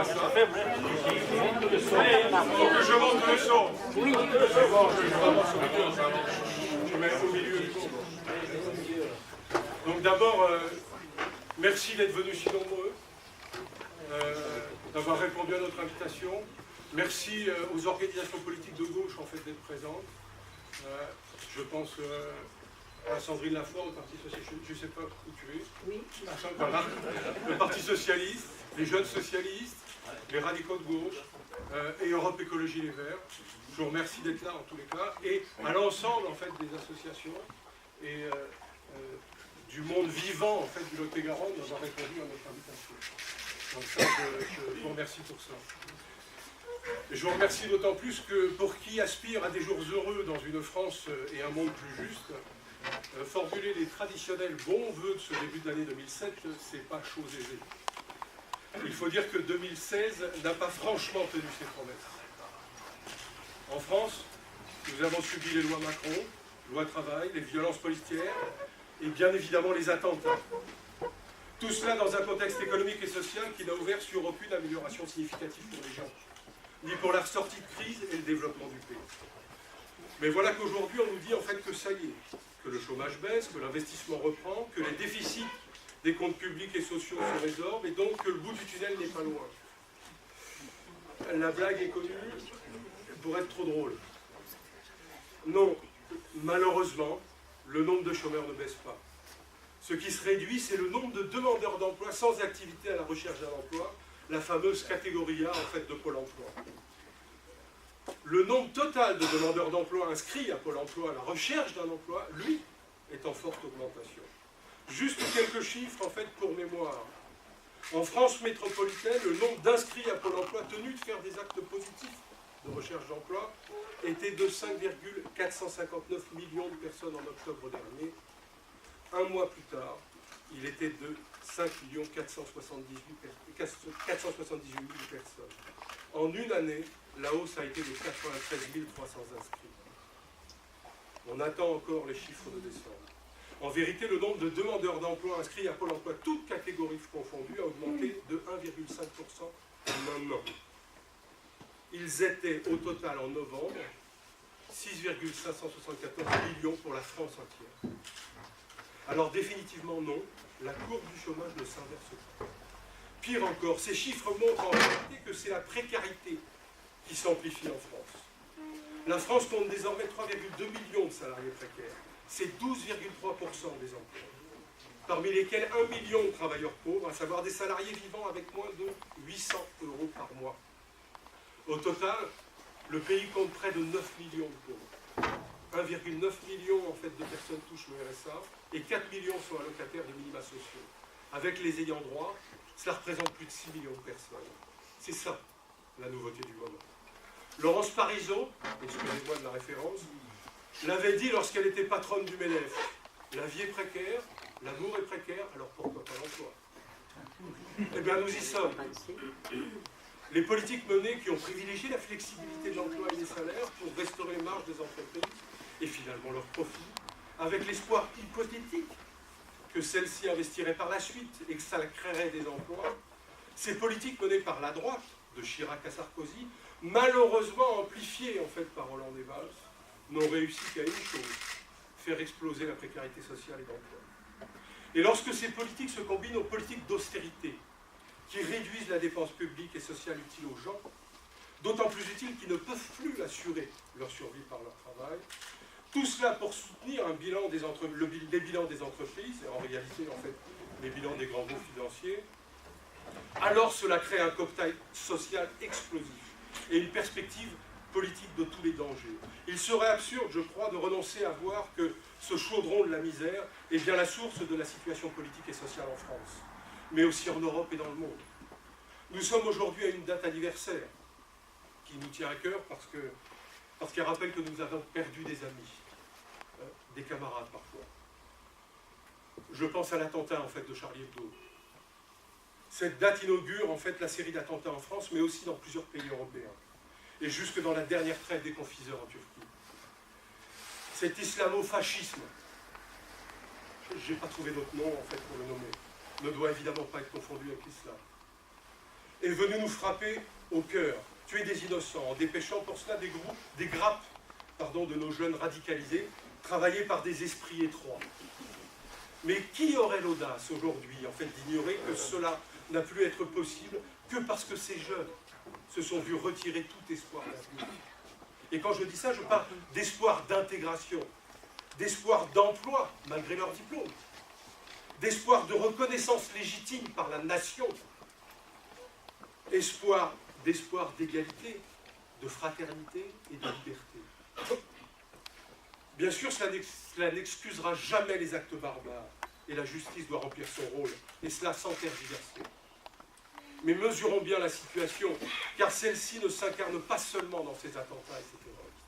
ça. Faut que je monte le son. Oui. Je mets au milieu. Donc d'abord, merci d'être venus si nombreux, d'avoir répondu à notre invitation. Merci aux organisations politiques de gauche en fait d'être présentes. Je pense à Sandrine Laffoy, au Parti Socialiste, je ne sais pas où tu es. Oui. Voilà. Le Parti Socialiste, les Jeunes Socialistes, les radicaux de gauche et Europe Écologie Les Verts. Je vous remercie d'être là en tous les cas. Et à l'ensemble en fait des associations et du monde vivant en fait du Lot-et-Garonne d'avoir répondu à notre invitation. Donc ça, je vous remercie pour ça. Et je vous remercie d'autant plus que pour qui aspire à des jours heureux dans une France et un monde plus juste, formuler les traditionnels bons vœux de ce début de l'année 2007, c'est pas chose aisée. Il faut dire que 2016 n'a pas franchement tenu ses promesses. En France, nous avons subi les lois Macron, loi travail, les violences policières et bien évidemment les attentats. Tout cela dans un contexte économique et social qui n'a ouvert sur aucune amélioration significative pour les gens, ni pour la ressortie de crise et le développement du pays. Mais voilà qu'aujourd'hui on nous dit en fait que ça y est, que le chômage baisse, que l'investissement reprend, que les déficits des comptes publics et sociaux se résorbent et donc que le bout du tunnel n'est pas loin. La blague est connue pour être trop drôle. Non, malheureusement, le nombre de chômeurs ne baisse pas. Ce qui se réduit, c'est le nombre de demandeurs d'emploi sans activité à la recherche d'un emploi, la fameuse catégorie A en fait de Pôle emploi. Le nombre total de demandeurs d'emploi inscrits à Pôle emploi à la recherche d'un emploi, lui, est en forte augmentation. Juste quelques chiffres en fait pour mémoire. En France métropolitaine, le nombre d'inscrits à Pôle emploi tenus de faire des actes positifs de recherche d'emploi était de 5,459 millions de personnes en octobre dernier. Un mois plus tard, il était de 5 478 000 personnes. En une année, la hausse a été de 93 300 inscrits. On attend encore les chiffres de décembre. En vérité, le nombre de demandeurs d'emploi inscrits à Pôle emploi, toutes catégories confondues, a augmenté de 1,5% en un an. Ils étaient au total en novembre 6,574 millions pour la France entière. Alors définitivement non, la courbe du chômage ne s'inverse pas. Pire encore, ces chiffres montrent en réalité que c'est la précarité qui s'amplifie en France. La France compte désormais 3,2 millions de salariés précaires. C'est 12,3% des emplois. Parmi lesquels 1 million de travailleurs pauvres, à savoir des salariés vivant avec moins de 800 € par mois. Au total, le pays compte près de 9 millions de pauvres. 1,9 million en fait, de personnes touchent le RSA et 4 millions sont allocataires des minima sociaux. Avec les ayants droit, cela représente plus de 6 millions de personnes. C'est ça, la nouveauté du moment. Laurence Parisot, excusez-moi de la référence, l'avait dit lorsqu'elle était patronne du MEDEF. La vie est précaire, l'amour est précaire, alors pourquoi pas l'emploi? Eh bien, nous y sommes. Les politiques menées qui ont privilégié la flexibilité de l'emploi et des salaires pour restaurer les marges des entreprises et finalement leurs profits, avec l'espoir hypothétique que celles-ci investiraient par la suite et que ça créerait des emplois, ces politiques menées par la droite, de Chirac à Sarkozy, malheureusement amplifiées en fait par Hollande et Valls, n'ont réussi qu'à une chose, faire exploser la précarité sociale et d'emploi. Et lorsque ces politiques se combinent aux politiques d'austérité, qui réduisent la dépense publique et sociale utile aux gens, d'autant plus utiles qu'ils ne peuvent plus assurer leur survie par leur travail, tout cela pour soutenir les bilans des entreprises, et en réalité en fait les bilans des grands groupes financiers, alors cela crée un cocktail social explosif et une perspective politique de tous les dangers. Il serait absurde, je crois, de renoncer à voir que ce chaudron de la misère est bien la source de la situation politique et sociale en France, mais aussi en Europe et dans le monde. Nous sommes aujourd'hui à une date anniversaire qui nous tient à cœur parce qu'elle rappelle que nous avons perdu des amis, des camarades parfois. Je pense à l'attentat en fait de Charlie Hebdo. Cette date inaugure en fait la série d'attentats en France, mais aussi dans plusieurs pays européens, et jusque dans la dernière trêve des confiseurs en Turquie. Cet islamo-fascisme, je n'ai pas trouvé d'autre nom en fait pour le nommer, ne doit évidemment pas être confondu avec l'islam. est venu nous frapper au cœur, tuer des innocents, en dépêchant pour cela des grappes de nos jeunes radicalisés, travaillés par des esprits étroits. Mais qui aurait l'audace aujourd'hui, en fait, d'ignorer que cela n'a pu être possible que parce que ces jeunes se sont vus retirer tout espoir d'avenir. Et quand je dis ça, je parle d'espoir d'intégration, d'espoir d'emploi, malgré leur diplôme, d'espoir de reconnaissance légitime par la nation, d'espoir d'égalité, de fraternité et de liberté. Bien sûr, cela n'excusera jamais les actes barbares, et la justice doit remplir son rôle, et cela sans tergiverser. Mais mesurons bien la situation, car celle-ci ne s'incarne pas seulement dans ces attentats et ces terroristes.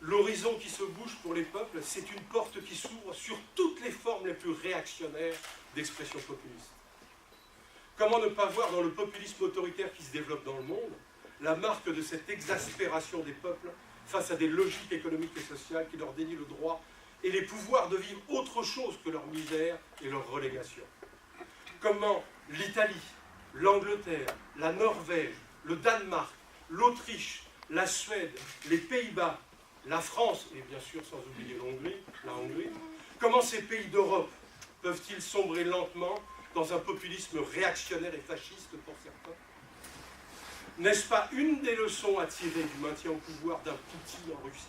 L'horizon qui se bouge pour les peuples, c'est une porte qui s'ouvre sur toutes les formes les plus réactionnaires d'expression populiste. Comment ne pas voir dans le populisme autoritaire qui se développe dans le monde la marque de cette exaspération des peuples face à des logiques économiques et sociales qui leur dénient le droit et les pouvoirs de vivre autre chose que leur misère et leur relégation. Comment l'Italie, l'Angleterre, la Norvège, le Danemark, l'Autriche, la Suède, les Pays-Bas, la France, et bien sûr sans oublier la Hongrie, comment ces pays d'Europe peuvent-ils sombrer lentement dans un populisme réactionnaire et fasciste pour certains? N'est-ce pas une des leçons à tirer du maintien au pouvoir d'un Poutine en Russie,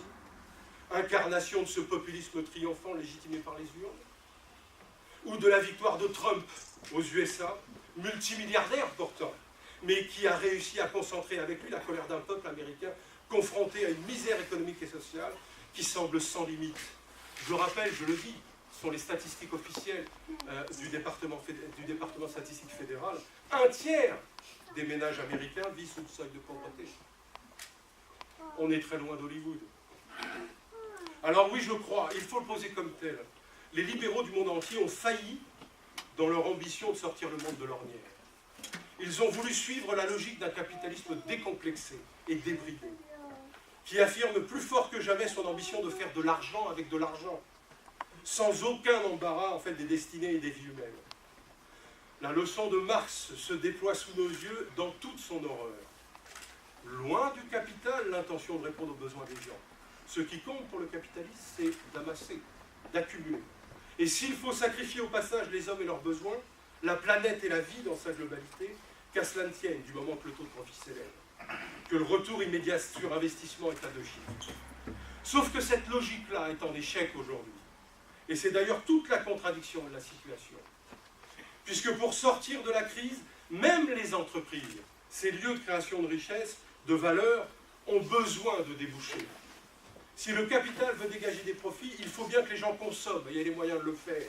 incarnation de ce populisme triomphant légitimé par les urnes, ou de la victoire de Trump aux USA, multimilliardaire pourtant, mais qui a réussi à concentrer avec lui la colère d'un peuple américain confronté à une misère économique et sociale qui semble sans limite. Je rappelle, je le dis, ce sont les statistiques officielles du département statistique fédéral, un tiers des ménages américains vivent sous le seuil de pauvreté. On est très loin d'Hollywood. Alors oui, je crois, il faut le poser comme tel. Les libéraux du monde entier ont failli dans leur ambition de sortir le monde de l'ornière. Ils ont voulu suivre la logique d'un capitalisme décomplexé et débridé, qui affirme plus fort que jamais son ambition de faire de l'argent avec de l'argent, sans aucun embarras en fait des destinées et des vies humaines. La leçon de Marx se déploie sous nos yeux dans toute son horreur. Loin du capital, l'intention de répondre aux besoins des gens. Ce qui compte pour le capitaliste, c'est d'amasser, d'accumuler. Et s'il faut sacrifier au passage les hommes et leurs besoins, la planète et la vie dans sa globalité, qu'à cela ne tienne, du moment que le taux de profit s'élève, que le retour immédiat sur investissement est à 2 chiffres. Sauf que cette logique-là est en échec aujourd'hui. Et c'est d'ailleurs toute la contradiction de la situation. Puisque pour sortir de la crise, même les entreprises, ces lieux de création de richesse, de valeur, ont besoin de débouchés. Si le capital veut dégager des profits, il faut bien que les gens consomment, et il y a les moyens de le faire.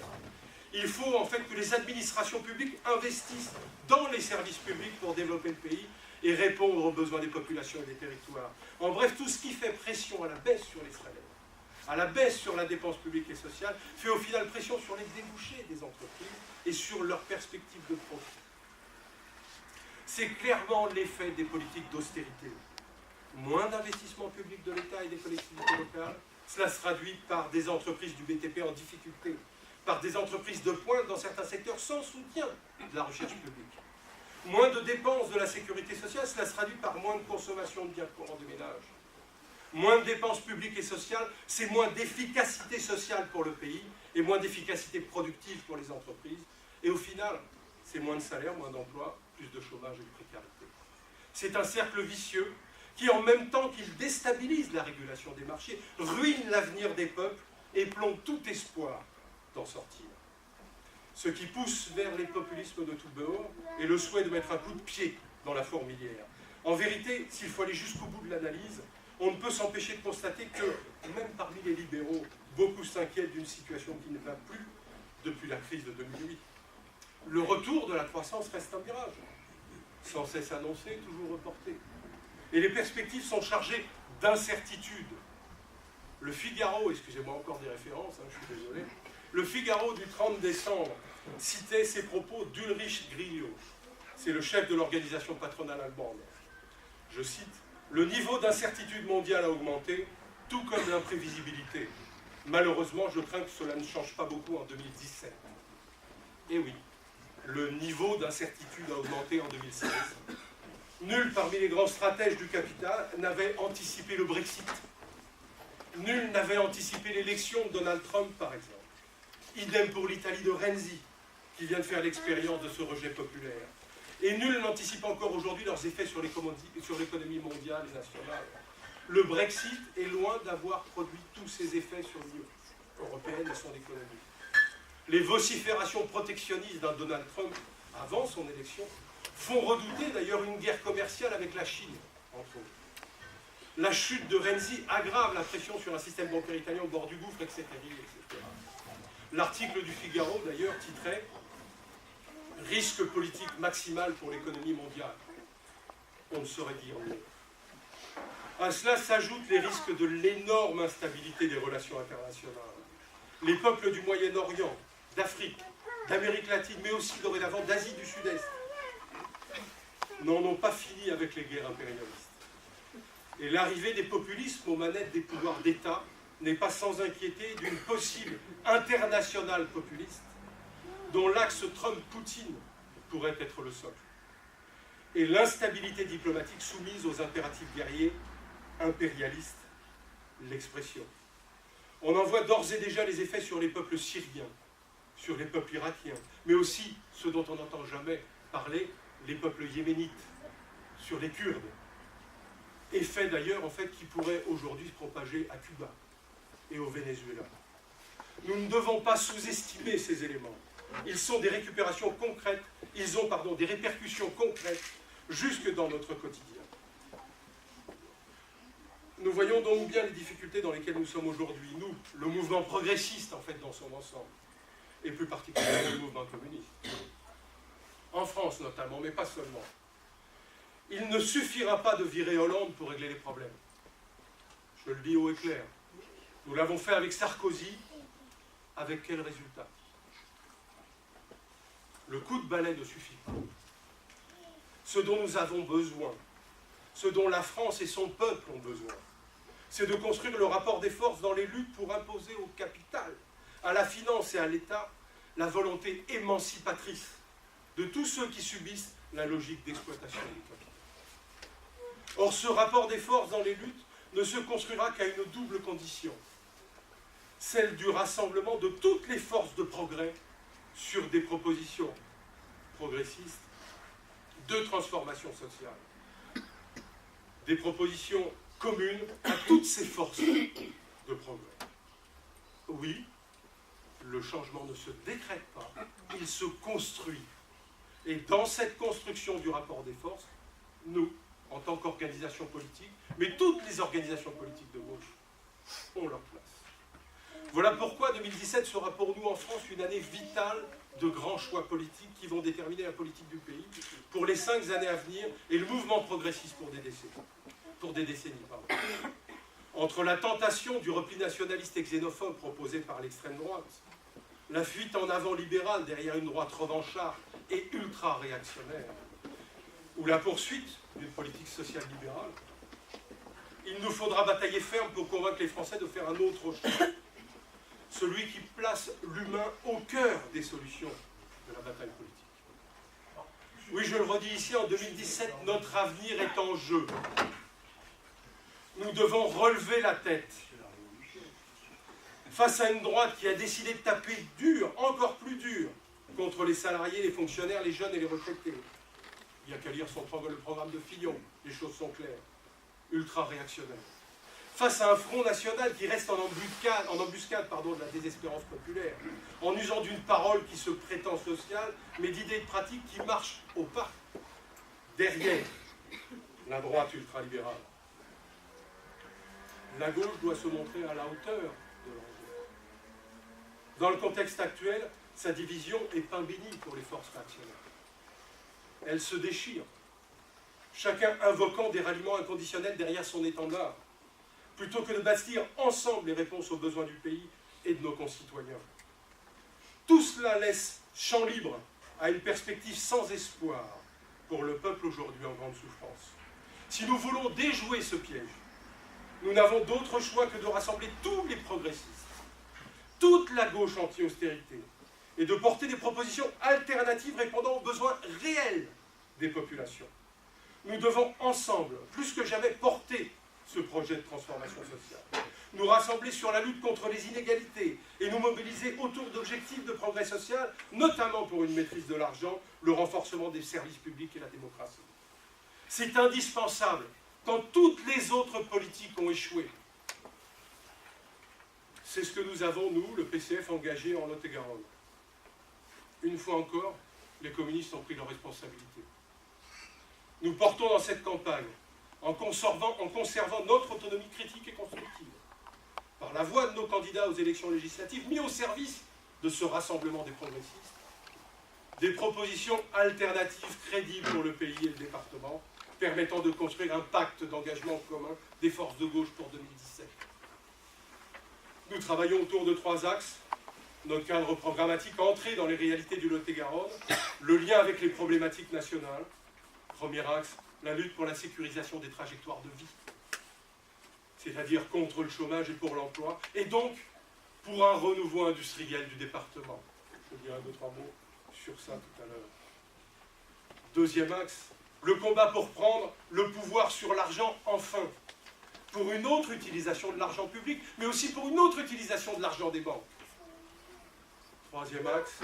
Il faut en fait que les administrations publiques investissent dans les services publics pour développer le pays et répondre aux besoins des populations et des territoires. En bref, tout ce qui fait pression à la baisse sur les salaires, à la baisse sur la dépense publique et sociale, fait au final pression sur les débouchés des entreprises et sur leurs perspectives de profit. C'est clairement l'effet des politiques d'austérité. Moins d'investissement public de l'État et des collectivités locales, cela se traduit par des entreprises du BTP en difficulté, par des entreprises de pointe dans certains secteurs sans soutien de la recherche publique. Moins de dépenses de la sécurité sociale, cela se traduit par moins de consommation de biens courants des ménages. Moins de dépenses publiques et sociales, c'est moins d'efficacité sociale pour le pays et moins d'efficacité productive pour les entreprises. Et au final, c'est moins de salaire, moins d'emplois, plus de chômage et de précarité. C'est un cercle vicieux qui, en même temps qu'il déstabilise la régulation des marchés, ruine l'avenir des peuples et plombe tout espoir d'en sortir. Ce qui pousse vers les populismes de tout bord est le souhait de mettre un coup de pied dans la fourmilière. En vérité, s'il faut aller jusqu'au bout de l'analyse, on ne peut s'empêcher de constater que, même parmi les libéraux, beaucoup s'inquiètent d'une situation qui ne va plus depuis la crise de 2008. Le retour de la croissance reste un mirage, sans cesse annoncé, toujours reporté. Et les perspectives sont chargées d'incertitudes. Le Figaro, excusez-moi encore des références, je suis désolé, le Figaro du 30 décembre citait ces propos d'Ulrich Grillo. C'est le chef de l'organisation patronale allemande. Je cite, « Le niveau d'incertitude mondiale a augmenté, tout comme l'imprévisibilité. Malheureusement, je crains que cela ne change pas beaucoup en 2017. » Et oui, le niveau d'incertitude a augmenté en 2016. Nul parmi les grands stratèges du capital n'avait anticipé le Brexit. Nul n'avait anticipé l'élection de Donald Trump, par exemple. Idem pour l'Italie de Renzi, qui vient de faire l'expérience de ce rejet populaire. Et nul n'anticipe encore aujourd'hui leurs effets sur l'économie mondiale et nationale. Le Brexit est loin d'avoir produit tous ses effets sur l'Union européenne et son économie. Les vociférations protectionnistes d'un Donald Trump avant son élection font redouter d'ailleurs une guerre commerciale avec la Chine, entre autres. La chute de Renzi aggrave la pression sur un système bancaire italien au bord du gouffre, etc. L'article du Figaro, d'ailleurs, titrait « Risque politique maximal pour l'économie mondiale ». On ne saurait dire mieux. À cela s'ajoutent les risques de l'énorme instabilité des relations internationales. Les peuples du Moyen-Orient, d'Afrique, d'Amérique latine, mais aussi dorénavant d'Asie du Sud-Est, n'en ont pas fini avec les guerres impérialistes. Et l'arrivée des populismes aux manettes des pouvoirs d'État n'est pas sans inquiéter d'une possible internationale populiste dont l'axe Trump-Poutine pourrait être le socle. Et l'instabilité diplomatique soumise aux impératifs guerriers impérialistes, l'expression. On en voit d'ores et déjà les effets sur les peuples syriens, sur les peuples irakiens, mais aussi, ce dont on n'entend jamais parler, les peuples yéménites, sur les Kurdes. Effet d'ailleurs, en fait, qui pourrait aujourd'hui se propager à Cuba et au Venezuela. Nous ne devons pas sous-estimer ces éléments. Ils sont des récupérations concrètes, ils ont, des répercussions concrètes jusque dans notre quotidien. Nous voyons donc bien les difficultés dans lesquelles nous sommes aujourd'hui, nous, le mouvement progressiste, en fait, dans son ensemble, et plus particulièrement le mouvement communiste. En France, notamment, mais pas seulement. Il ne suffira pas de virer Hollande pour régler les problèmes. Je le dis haut et clair. Nous l'avons fait avec Sarkozy. Avec quel résultat? Le coup de balai ne suffit pas. Ce dont nous avons besoin, ce dont la France et son peuple ont besoin, c'est de construire le rapport des forces dans les luttes pour imposer au capital, à la finance et à l'État, la volonté émancipatrice de tous ceux qui subissent la logique d'exploitation du capital. Or, ce rapport des forces dans les luttes ne se construira qu'à une double condition, celle du rassemblement de toutes les forces de progrès sur des propositions progressistes de transformation sociale, des propositions communes à toutes ces forces de progrès. Oui, le changement ne se décrète pas, il se construit. Et dans cette construction du rapport des forces, nous, en tant qu'organisation politique, mais toutes les organisations politiques de gauche ont leur place. Voilà pourquoi 2017 sera pour nous en France une année vitale de grands choix politiques qui vont déterminer la politique du pays pour les 5 années à venir et le mouvement progressiste pour des décennies. Entre la tentation du repli nationaliste et xénophobe proposé par l'extrême droite, la fuite en avant libérale derrière une droite revancharde et ultra-réactionnaire, ou la poursuite d'une politique sociale libérale, il nous faudra batailler ferme pour convaincre les Français de faire un autre choix. Celui qui place l'humain au cœur des solutions de la bataille politique. Oui, je le redis ici, en 2017, notre avenir est en jeu. Nous devons relever la tête face à une droite qui a décidé de taper dur, encore plus dur, contre les salariés, les fonctionnaires, les jeunes et les retraités. Il n'y a qu'à lire le programme de Fillon, les choses sont claires. Ultra-réactionnaire. Face à un front national qui reste en embuscade de la désespérance populaire, en usant d'une parole qui se prétend sociale, mais d'idées de pratiques qui marchent au pas, derrière la droite ultralibérale. La gauche doit se montrer à la hauteur de l'enjeu. Dans le contexte actuel, sa division est pain béni pour les forces réactionnaires. Elle se déchire, chacun invoquant des ralliements inconditionnels derrière son étendard, plutôt que de bâtir ensemble les réponses aux besoins du pays et de nos concitoyens. Tout cela laisse champ libre à une perspective sans espoir pour le peuple aujourd'hui en grande souffrance. Si nous voulons déjouer ce piège, nous n'avons d'autre choix que de rassembler tous les progressistes, toute la gauche anti-austérité et de porter des propositions alternatives répondant aux besoins réels des populations. Nous devons ensemble, plus que jamais, porter ce projet de transformation sociale, nous rassembler sur la lutte contre les inégalités et nous mobiliser autour d'objectifs de progrès social, notamment pour une maîtrise de l'argent, le renforcement des services publics et la démocratie. C'est indispensable quand toutes les autres politiques ont échoué. C'est ce que nous avons, nous, le PCF, engagé en Lot-et-Garonne. Une fois encore, les communistes ont pris leurs responsabilités. Nous portons dans cette campagne, en conservant notre autonomie critique et constructive, par la voix de nos candidats aux élections législatives, mis au service de ce rassemblement des progressistes, des propositions alternatives crédibles pour le pays et le département, permettant de construire un pacte d'engagement commun des forces de gauche pour 2017. Nous travaillons autour de 3 axes. Notre cadre programmatique entré dans les réalités du Lot-et-Garonne, le lien avec les problématiques nationales. Premier axe, la lutte pour la sécurisation des trajectoires de vie, c'est-à-dire contre le chômage et pour l'emploi, et donc pour un renouveau industriel du département. Je dirai 2-3 mots sur ça tout à l'heure. Deuxième axe, le combat pour prendre le pouvoir sur l'argent enfin, pour une autre utilisation de l'argent public, mais aussi pour une autre utilisation de l'argent des banques. Troisième axe,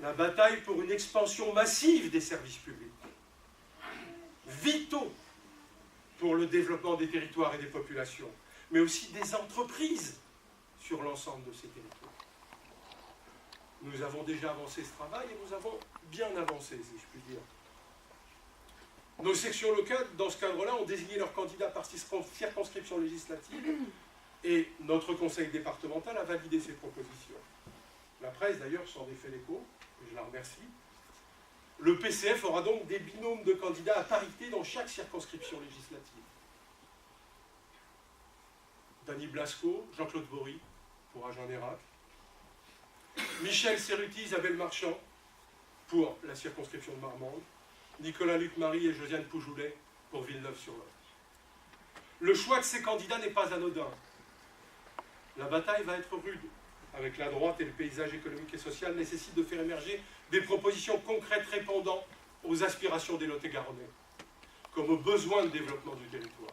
la bataille pour une expansion massive des services publics, vitaux pour le développement des territoires et des populations, mais aussi des entreprises sur l'ensemble de ces territoires. Nous avons déjà avancé ce travail et nous avons bien avancé, si je puis dire. Nos sections locales, dans ce cadre-là, ont désigné leurs candidats par circonscription législative et notre conseil départemental a validé ces propositions. La presse, d'ailleurs, s'en est fait l'écho, et je la remercie. Le PCF aura donc des binômes de candidats à parité dans chaque circonscription législative. Dany Blasco, Jean-Claude Bory, pour Agen-Nérac. Michel Cerruti, Isabelle Marchand, pour la circonscription de Marmande. Nicolas Luc-Marie et Josiane Poujoulet, pour Villeneuve-sur-Lot. Le choix de ces candidats n'est pas anodin. La bataille va être rude. Avec la droite et le paysage économique et social, nécessite de faire émerger des propositions concrètes répondant aux aspirations des Lot-et-Garonnais, comme aux besoins de développement du territoire.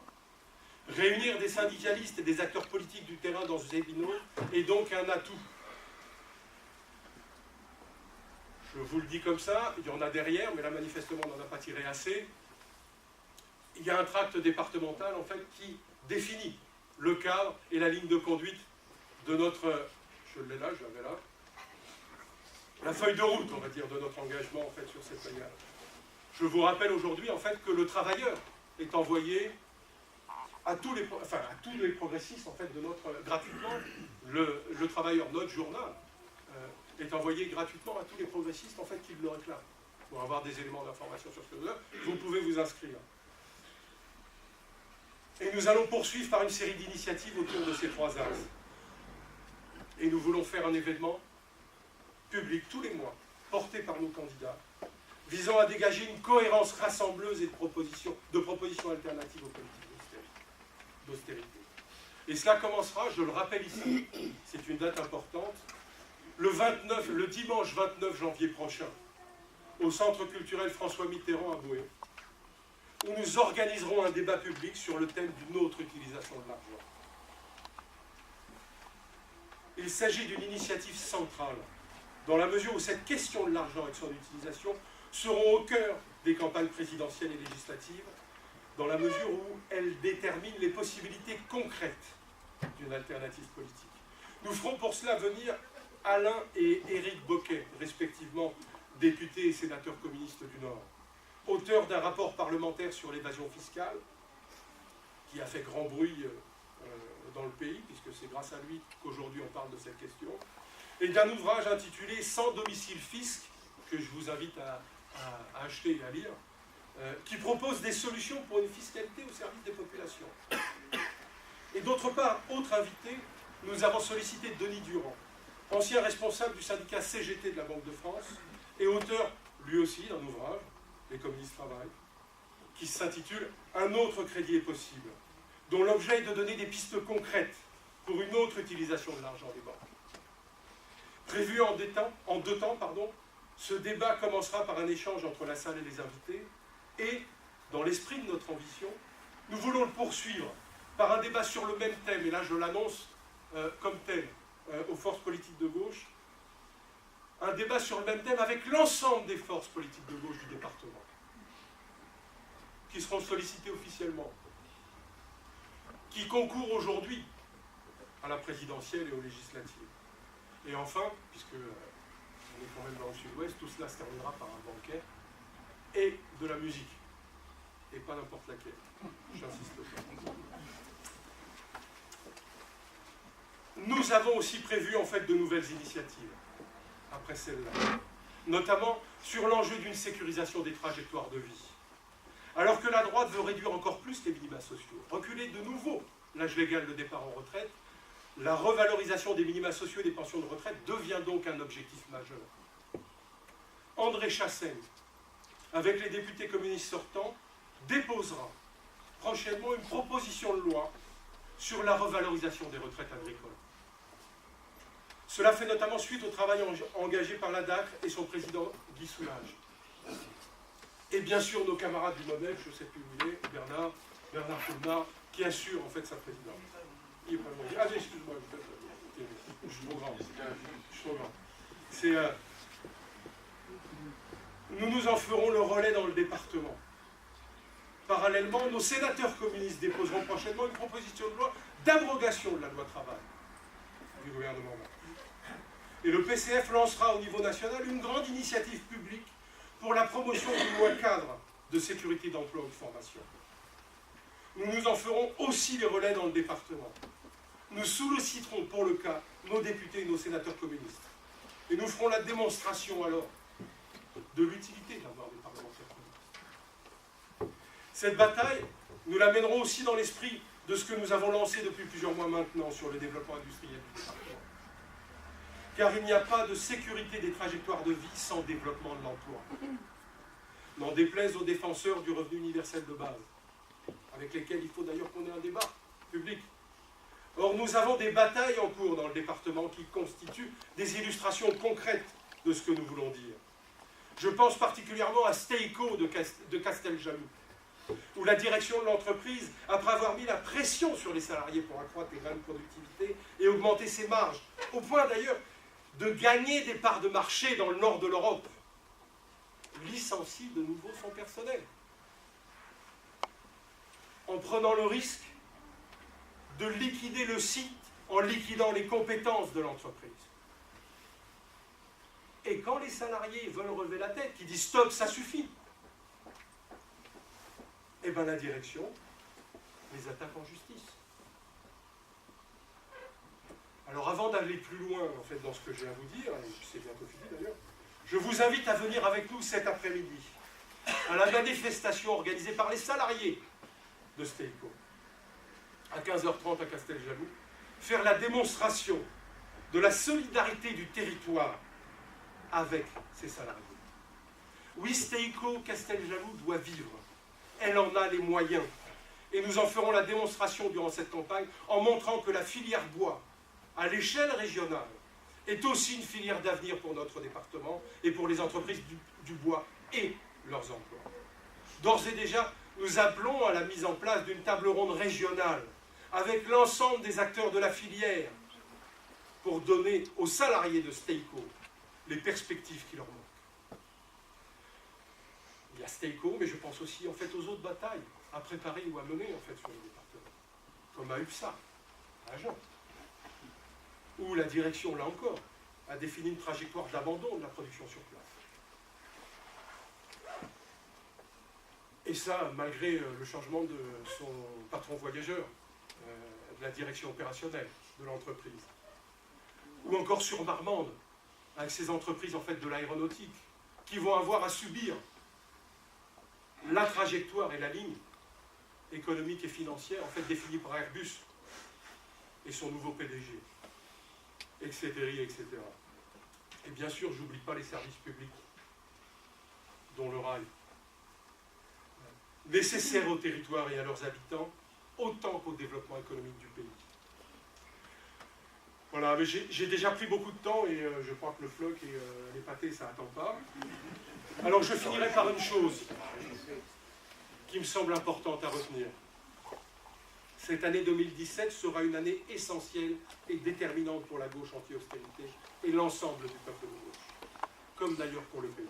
Réunir des syndicalistes et des acteurs politiques du terrain dans ces binômes est donc un atout. Je vous le dis comme ça, il y en a derrière, mais là manifestement on n'en a pas tiré assez. Il y a un tract départemental en fait qui définit le cadre et la ligne de conduite de notre... Je l'ai là, je l'avais là. La feuille de route, on va dire, de notre engagement en fait sur cette manière. Je vous rappelle aujourd'hui en fait que le travailleur est envoyé à tous les progressistes en fait de notre gratuitement. Le travailleur, notre journal, est envoyé gratuitement à tous les progressistes en fait qui le réclament. Pour avoir des éléments d'information sur ce que vous pouvez vous inscrire. Et nous allons poursuivre par une série d'initiatives autour de ces 3 axes. Et nous voulons faire un événement public tous les mois, porté par nos candidats, visant à dégager une cohérence rassembleuse et de propositions alternatives aux politiques d'austérité. Et cela commencera, je le rappelle ici, c'est une date importante, le dimanche 29 janvier prochain, au Centre culturel François Mitterrand à Boué, où nous organiserons un débat public sur le thème d'une autre utilisation de l'argent. Il s'agit d'une initiative centrale, dans la mesure où cette question de l'argent et de son utilisation seront au cœur des campagnes présidentielles et législatives, dans la mesure où elles déterminent les possibilités concrètes d'une alternative politique. Nous ferons pour cela venir Alain et Éric Boquet, respectivement députés et sénateurs communistes du Nord, auteurs d'un rapport parlementaire sur l'évasion fiscale, qui a fait grand bruit dans le pays, puisque c'est grâce à lui qu'aujourd'hui on parle de cette question, et d'un ouvrage intitulé « Sans domicile fisc », que je vous invite à acheter et à lire, qui propose des solutions pour une fiscalité au service des populations. Et d'autre part, autre invité, nous avons sollicité Denis Durand, ancien responsable du syndicat CGT de la Banque de France, et auteur, lui aussi, d'un ouvrage, Les communistes travaillent, qui s'intitule « Un autre crédit est possible », dont l'objet est de donner des pistes concrètes pour une autre utilisation de l'argent des banques. Prévu en deux temps, ce débat commencera par un échange entre la salle et les invités, et, dans l'esprit de notre ambition, nous voulons le poursuivre par un débat sur le même thème, et là je l'annonce comme thème aux forces politiques de gauche, un débat sur le même thème avec l'ensemble des forces politiques de gauche du département, qui seront sollicitées officiellement, qui concourent aujourd'hui à la présidentielle et aux législatives. Et enfin, puisque on est quand même dans le sud-ouest, tout cela se terminera par un banquet et de la musique. Et pas n'importe laquelle. J'insiste pas. Nous avons aussi prévu en fait de nouvelles initiatives, après celle-là, notamment sur l'enjeu d'une sécurisation des trajectoires de vie. Alors que la droite veut réduire encore plus les minima sociaux, reculer de nouveau l'âge légal de départ en retraite, la revalorisation des minima sociaux et des pensions de retraite devient donc un objectif majeur. André Chassaigne, avec les députés communistes sortants, déposera prochainement une proposition de loi sur la revalorisation des retraites agricoles. Cela fait notamment suite au travail engagé par la DACRE et son président Guy Soulage. Et bien sûr nos camarades du MODEF, je ne sais plus où il est, Bernard Poulmard, qui assure en fait sa présidence. Il est pas loin. Ah, excuse-moi, je suis trop grand. Je suis trop grand. Nous nous en ferons le relais dans le département. Parallèlement, nos sénateurs communistes déposeront prochainement une proposition de loi d'abrogation de la loi travail du gouvernement. Et le PCF lancera au niveau national une grande initiative publique pour la promotion d'une loi cadre de sécurité d'emploi ou de formation. Nous nous en ferons aussi les relais dans le département. Nous solliciterons pour le cas nos députés et nos sénateurs communistes. Et nous ferons la démonstration alors de l'utilité d'avoir des parlementaires communistes. Cette bataille, nous la mènerons aussi dans l'esprit de ce que nous avons lancé depuis plusieurs mois maintenant sur le développement industriel du département. Car il n'y a pas de sécurité des trajectoires de vie sans développement de l'emploi. N'en déplaise aux défenseurs du revenu universel de base, avec lesquels il faut d'ailleurs qu'on ait un débat public. Or, nous avons des batailles en cours dans le département qui constituent des illustrations concrètes de ce que nous voulons dire. Je pense particulièrement à Steico de Casteljaloux, où la direction de l'entreprise, après avoir mis la pression sur les salariés pour accroître les gains de productivité et augmenter ses marges, au point d'ailleurs de gagner des parts de marché dans le nord de l'Europe, licencie de nouveau son personnel, en prenant le risque de liquider le site en liquidant les compétences de l'entreprise. Et quand les salariés veulent relever la tête, qui disent « stop, ça suffit », eh bien la direction les attaque en justice. Alors avant d'aller plus loin en fait, dans ce que j'ai à vous dire, et c'est bientôt fini d'ailleurs, je vous invite à venir avec nous cet après-midi à la manifestation organisée par les salariés de Steico, à 15h30 à Casteljaloux, faire la démonstration de la solidarité du territoire avec ses salariés. Oui, Steico Casteljaloux doit vivre. Elle en a les moyens. Et nous en ferons la démonstration durant cette campagne en montrant que la filière bois, à l'échelle régionale, est aussi une filière d'avenir pour notre département et pour les entreprises du bois et leurs emplois. D'ores et déjà, nous appelons à la mise en place d'une table ronde régionale avec l'ensemble des acteurs de la filière pour donner aux salariés de Steico les perspectives qui leur manquent. Il y a Steico, mais je pense aussi en fait aux autres batailles à préparer ou à mener en fait sur le département, comme à UPSA, à Agen, où la direction, là encore, a défini une trajectoire d'abandon de la production sur place. Et ça, malgré le changement de son patron voyageur, de la direction opérationnelle de l'entreprise. Ou encore sur Marmande, avec ces entreprises en fait de l'aéronautique, qui vont avoir à subir la trajectoire et la ligne économique et financière en fait définie par Airbus et son nouveau PDG, etc., etc. Et bien sûr, j'oublie pas les services publics, dont le rail, nécessaires au territoire et à leurs habitants, autant qu'au développement économique du pays. Voilà, mais j'ai déjà pris beaucoup de temps et je crois que le floc et les pâtés, ça n'attend pas. Alors je finirai par une chose qui me semble importante à retenir. Cette année 2017 sera une année essentielle et déterminante pour la gauche anti-austérité et l'ensemble du peuple de gauche, comme d'ailleurs pour le pays.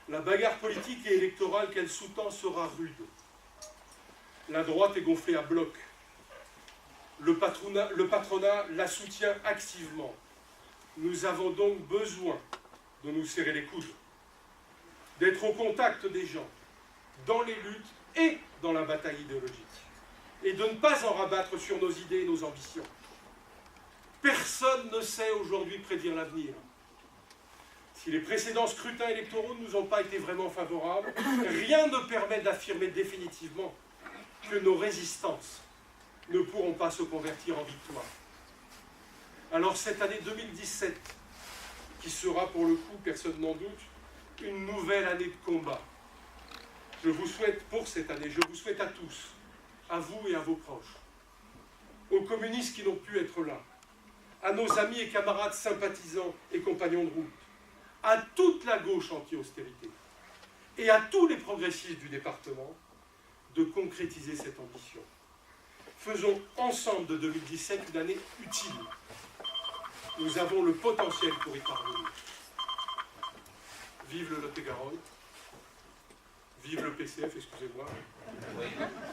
La bagarre politique et électorale qu'elle sous-tend sera rude. La droite est gonflée à bloc. Le patronat la soutient activement. Nous avons donc besoin de nous serrer les coudes, d'être au contact des gens, dans les luttes et dans la bataille idéologique, et de ne pas en rabattre sur nos idées et nos ambitions. Personne ne sait aujourd'hui prédire l'avenir. Si les précédents scrutins électoraux ne nous ont pas été vraiment favorables, rien ne permet d'affirmer définitivement que nos résistances ne pourront pas se convertir en victoire. Alors cette année 2017, qui sera pour le coup, personne n'en doute, une nouvelle année de combat. Je vous souhaite pour cette année, je vous souhaite à tous, à vous et à vos proches, aux communistes qui n'ont pu être là, à nos amis et camarades sympathisants et compagnons de route, à toute la gauche anti-austérité et à tous les progressistes du département de concrétiser cette ambition. Faisons ensemble de 2017 une année utile. Nous avons le potentiel pour y parvenir. Vive le Lot-et-Garonne. Vive le PCF, excusez-moi.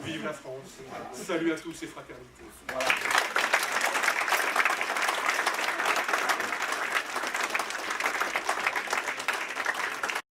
Vive la France. Salut à tous et fraternité.